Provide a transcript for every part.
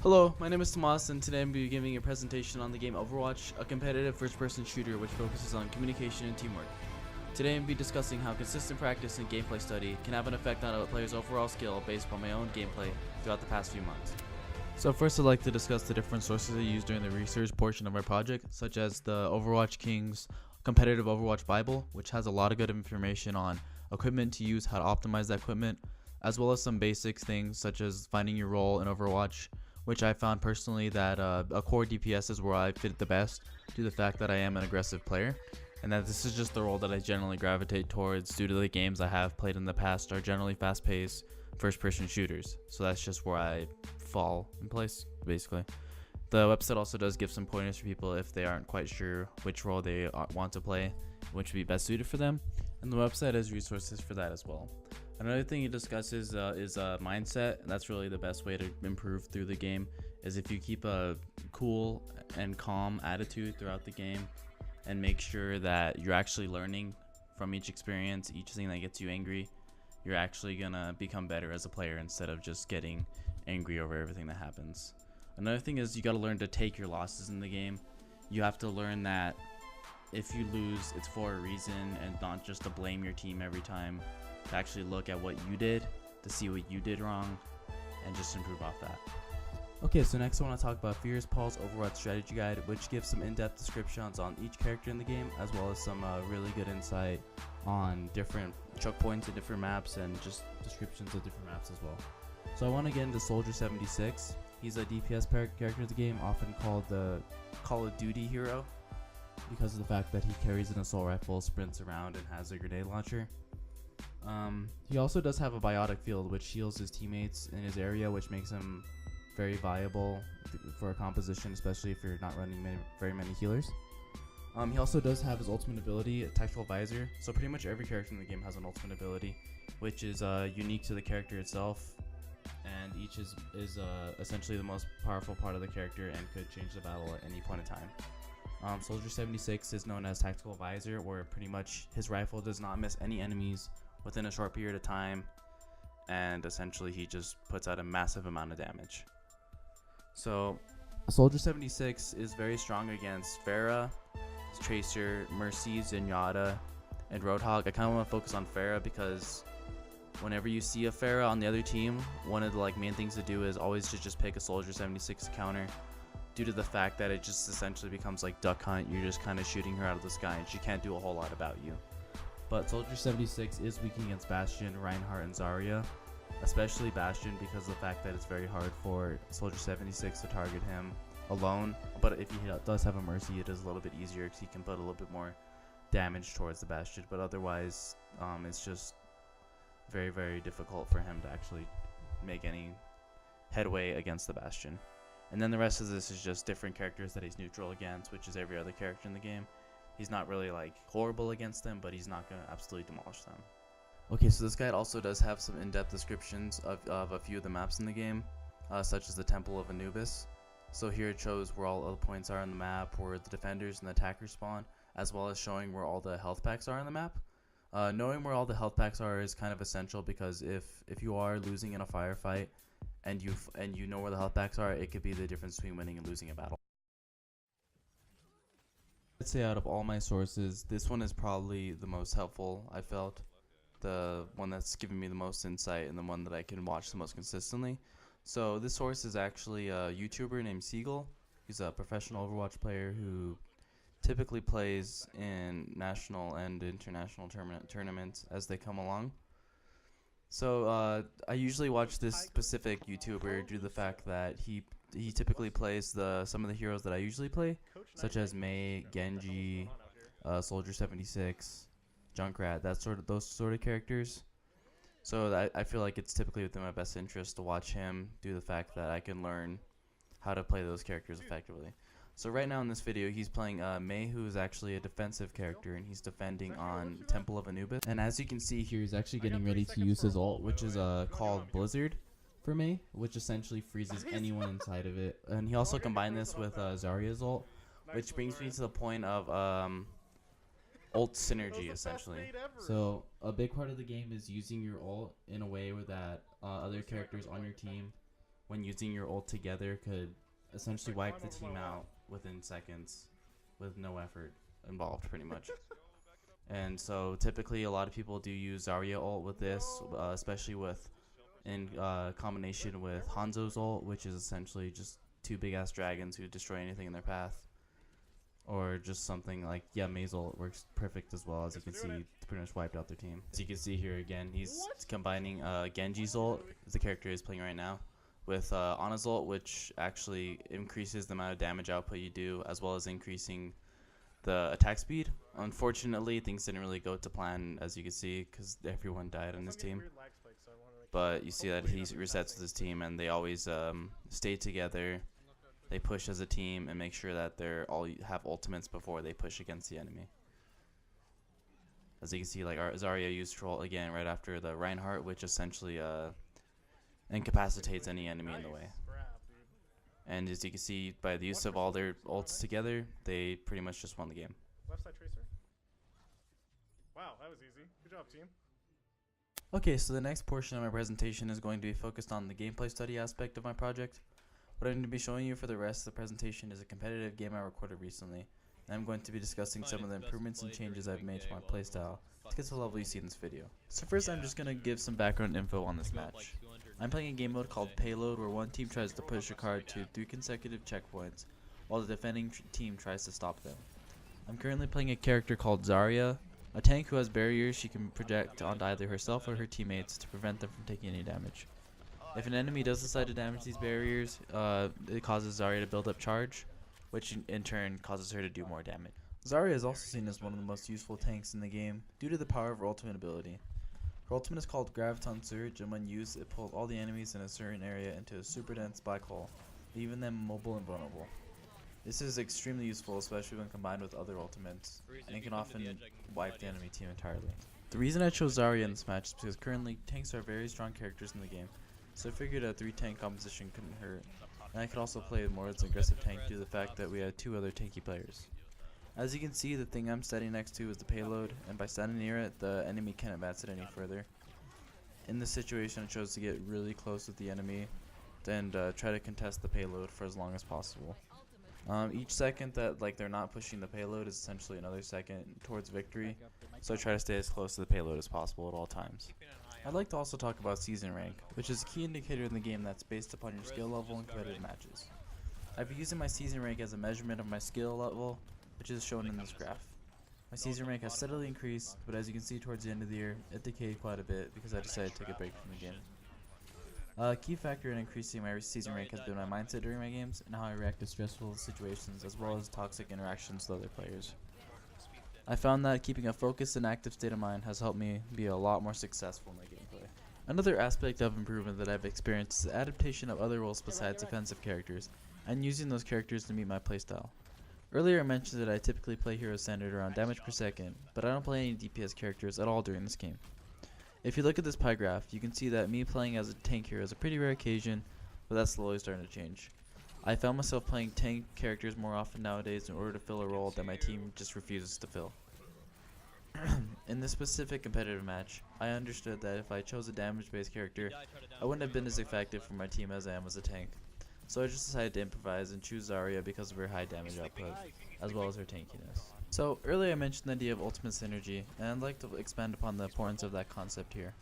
Hello, my name is Tomas, and today I'm going to be giving a presentation on the game Overwatch, a competitive first-person shooter which focuses on communication and teamwork. Today I'm going to be discussing how consistent practice and gameplay study can have an effect on a player's overall skill based on my own gameplay throughout the past few months. So first I'd like to discuss the different sources I used during the research portion of my project, such as the Overwatch King's Competitive Overwatch Bible, which has a lot of good information on equipment to use, how to optimize that equipment, as well as some basic things such as finding your role in Overwatch, which I found personally that a core DPS is where I fit the best due to the fact that I am an aggressive player, and that this is just the role that I generally gravitate towards due to the games I have played in the past are generally fast-paced first-person shooters. So that's just where I fall in place, basically. The website also does give some pointers for people if they aren't quite sure which role they want to play, which would be best suited for them, and the website has resources for that as well. Another thing he discusses is mindset, and that's really the best way to improve through the game, is if you keep a cool and calm attitude throughout the game and make sure that you're actually learning from each experience, each thing that gets you angry, you're actually gonna become better as a player instead of just getting angry over everything that happens. Another thing is you gotta learn to take your losses in the game. You have to learn that if you lose, it's for a reason and not just to blame your team every time. To actually look at what you did, to see what you did wrong, and just improve off that. Okay, so next I want to talk about Fierce Paul's Overwatch Strategy Guide, which gives some in-depth descriptions on each character in the game, as well as some really good insight on different choke points and different maps, and just descriptions of different maps as well. So I want to get into Soldier 76. He's a DPS character in the game, often called the Call of Duty hero, because of the fact that he carries an assault rifle, sprints around, and has a grenade launcher. He also does have a biotic field which shields his teammates in his area, which makes him very viable for a composition, especially if you're not running very many healers. He also does have his ultimate ability, a Tactical Visor. So pretty much every character in the game has an ultimate ability, which is unique to the character itself, and each is essentially the most powerful part of the character and could change the battle at any point in time. Soldier 76 is known as Tactical Visor, where pretty much his rifle does not miss any enemies within a short period of time, and essentially he just puts out a massive amount of damage. So Soldier 76 is very strong against Pharah, Tracer, Mercy, Zenyatta, and Roadhog. I kind of want to focus on Pharah because whenever you see a Pharah on the other team, one of the main things to do is always to just pick a Soldier 76 counter, due to the fact that it just essentially becomes like Duck Hunt. You're just kind of shooting her out of the sky and she can't do a whole lot about you. But Soldier 76 is weak against Bastion, Reinhardt, and Zarya, especially Bastion because of the fact that it's very hard for Soldier 76 to target him alone. But if he does have a Mercy, it is a little bit easier because he can put a little bit more damage towards the Bastion. But otherwise, it's just very, very difficult for him to actually make any headway against the Bastion. And then the rest of this is just different characters that he's neutral against, which is every other character in the game. He's not really horrible against them, but he's not going to absolutely demolish them. Okay, so this guide also does have some in-depth descriptions of a few of the maps in the game, such as the Temple of Anubis. So here it shows where all the points are on the map, where the defenders and the attackers spawn, as well as showing where all the health packs are on the map. Knowing where all the health packs are is kind of essential because if you are losing in a firefight and you know where the health packs are, it could be the difference between winning and losing a battle. I'd say out of all my sources, this one is probably the most helpful, I felt. The one that's given me the most insight and the one that I can watch the most consistently. So this source is actually a YouTuber named Seagull. He's a professional Overwatch player who typically plays in national and international tournaments as they come along. So I usually watch this specific YouTuber due to the fact that he typically plays some of the heroes that I usually play, such as Mei, Genji, Soldier 76, Junkrat, those sort of characters. So I feel like it's typically within my best interest to watch him due to the fact that I can learn how to play those characters effectively. So right now in this video, he's playing Mei, who is actually a defensive character, and he's defending on Temple of Anubis. And as you can see here, he's actually getting ready to use his ult, which is called Blizzard for Mei, which essentially freezes anyone inside of it. And he also combined this with Zarya's ult, which brings me to the point of ult synergy, essentially. So a big part of the game is using your ult in a way where that other characters on your team when using your ult together could essentially wipe the team out within seconds with no effort involved, pretty much. And so typically a lot of people do use Zarya ult with this, especially with in combination with Hanzo's ult, which is essentially just two big ass dragons who destroy anything in their path. Or just something like, yeah, Mei's ult works perfect as well. As you can see, it's pretty much wiped out their team. As you can see here again, he's combining Genji's ult, the character he's playing right now, with Ana's ult, which actually increases the amount of damage output you do, as well as increasing the attack speed. Unfortunately, things didn't really go to plan, as you can see, because everyone died on his team. But you see that he resets with his team, and they always stay together. They push as a team and make sure that they're all have ultimates before they push against the enemy. As you can see, like Zarya used Troll again right after the Reinhardt, which essentially incapacitates any enemy in the way. And as you can see, by the use of all their ults together, they pretty much just won the game. Left side tracer. Wow, that was easy. Good job, team. Okay, so the next portion of my presentation is going to be focused on the gameplay study aspect of my project. What I'm going to be showing you for the rest of the presentation is a competitive game I recorded recently, and I'm going to be discussing some of the improvements and changes I've made to my playstyle to get to the level you see in this video. So first I'm just going to give some background info on this match. I'm playing a game mode called Payload, where one team tries to push a card to 3 consecutive checkpoints, while the defending team tries to stop them. I'm currently playing a character called Zarya, a tank who has barriers she can project onto either herself or her teammates to prevent them from taking any damage. If an enemy does decide to damage these barriers, it causes Zarya to build up charge, which in turn causes her to do more damage. Zarya is also seen as one of the most useful tanks in the game due to the power of her ultimate ability. Her ultimate is called Graviton Surge, and when used, it pulls all the enemies in a certain area into a super dense black hole, leaving them mobile and vulnerable. This is extremely useful, especially when combined with other ultimates, and it can often wipe the enemy team entirely. The reason I chose Zarya in this match is because currently tanks are very strong characters in the game, so I figured a 3-tank composition couldn't hurt, and I could also play more as an aggressive tank due to the fact that we had 2 other tanky players. As you can see, the thing I'm standing next to is the payload, and by standing near it, the enemy can't advance it any further. In this situation, I chose to get really close with the enemy and try to contest the payload for as long as possible. Each second that they're not pushing the payload is essentially another second towards victory, so I try to stay as close to the payload as possible at all times. I'd like to also talk about season rank, which is a key indicator in the game that's based upon your skill level in competitive matches. I've been using my season rank as a measurement of my skill level, which is shown in this graph. My season rank has steadily increased, but as you can see towards the end of the year, it decayed quite a bit because I decided to take a break from the game. A key factor in increasing my season rank has been my mindset during my games and how I react to stressful situations as well as toxic interactions with other players. I found that keeping a focused and active state of mind has helped me be a lot more successful in my gameplay. Another aspect of improvement that I've experienced is the adaptation of other roles besides offensive characters, and using those characters to meet my playstyle. Earlier I mentioned that I typically play heroes centered around damage per second, but I don't play any DPS characters at all during this game. If you look at this pie graph, you can see that me playing as a tank hero is a pretty rare occasion, but that's slowly starting to change. I found myself playing tank characters more often nowadays in order to fill a role that my team just refuses to fill. In this specific competitive match, I understood that if I chose a damage-based character, I wouldn't have been as effective for my team as I am as a tank. So I just decided to improvise and choose Zarya because of her high damage output, as well as her tankiness. So earlier I mentioned the idea of ultimate synergy, and I'd like to expand upon the importance of that concept here.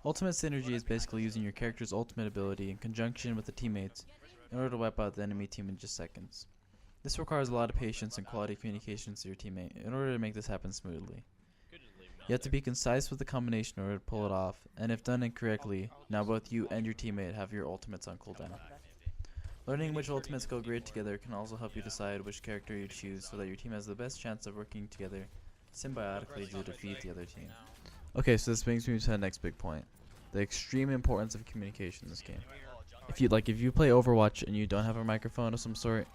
Ultimate synergy is basically using your character's ultimate ability in conjunction with the teammates in order to wipe out the enemy team in just seconds. This requires a lot of patience and quality communications to your teammate in order to make this happen smoothly. You have to be concise with the combination in order to pull it off, and if done incorrectly, now both you and your teammate have your ultimates on cooldown. Learning which ultimates go great together can also help you decide which character you choose so that your team has the best chance of working together symbiotically to defeat the other team. Okay, so this brings me to the next big point, the extreme importance of communication in this game. If you play Overwatch and you don't have a microphone of some sort,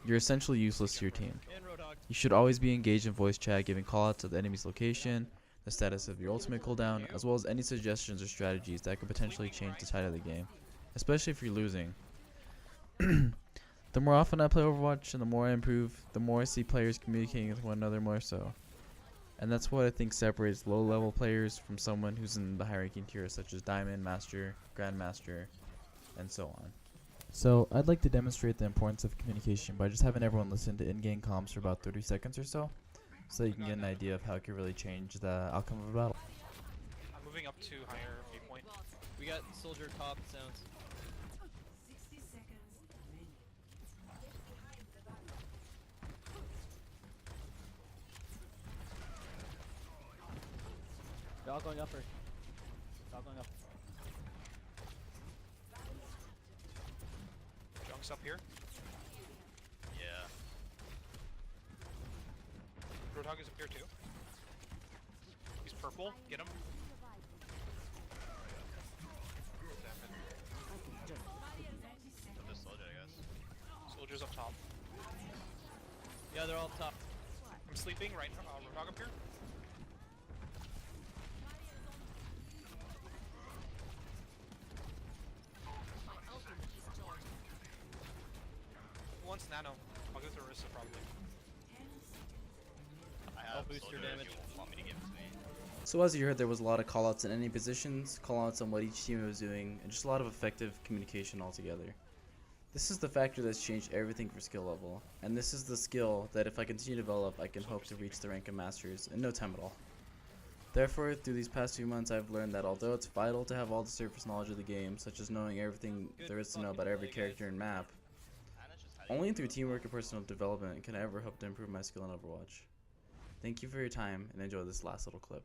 you're essentially useless to your team. You should always be engaged in voice chat, giving callouts of the enemy's location, the status of your ultimate cooldown, as well as any suggestions or strategies that could potentially change the tide of the game, especially if you're losing. The more often I play Overwatch and the more I improve, the more I see players communicating with one another more so. And that's what I think separates low level players from someone who's in the high ranking tier such as Diamond, Master, Grandmaster, and so on. So, I'd like to demonstrate the importance of communication by just having everyone listen to in-game comms for about 30 seconds or so you can get an idea of how it could really change the outcome of a battle. I'm moving up to higher viewpoint. We got soldier top sounds. They're all going upper. They're all going up. Junk's up here. Yeah. Roadhog is up here too. He's purple. Get him. This soldier, I guess. Soldiers up top. Yeah, they're all up top. I'm sleeping right now. Roadhog up here. Who wants nano? I'll give it to Orisa probably. I I'll have boost your soldier if damage. you want me to give it to me. So as you heard, there was a lot of callouts in any positions, callouts on what each team was doing, and just a lot of effective communication altogether. This is the factor that's changed everything for skill level, and this is the skill that if I continue to develop, I can hope to reach the rank of Masters in no time at all. Therefore, through these past few months, I've learned that although it's vital to have all the surface knowledge of the game, such as knowing everything there is to know about every character and map, only through teamwork and personal development can I ever hope to improve my skill in Overwatch. Thank you for your time, and enjoy this last little clip.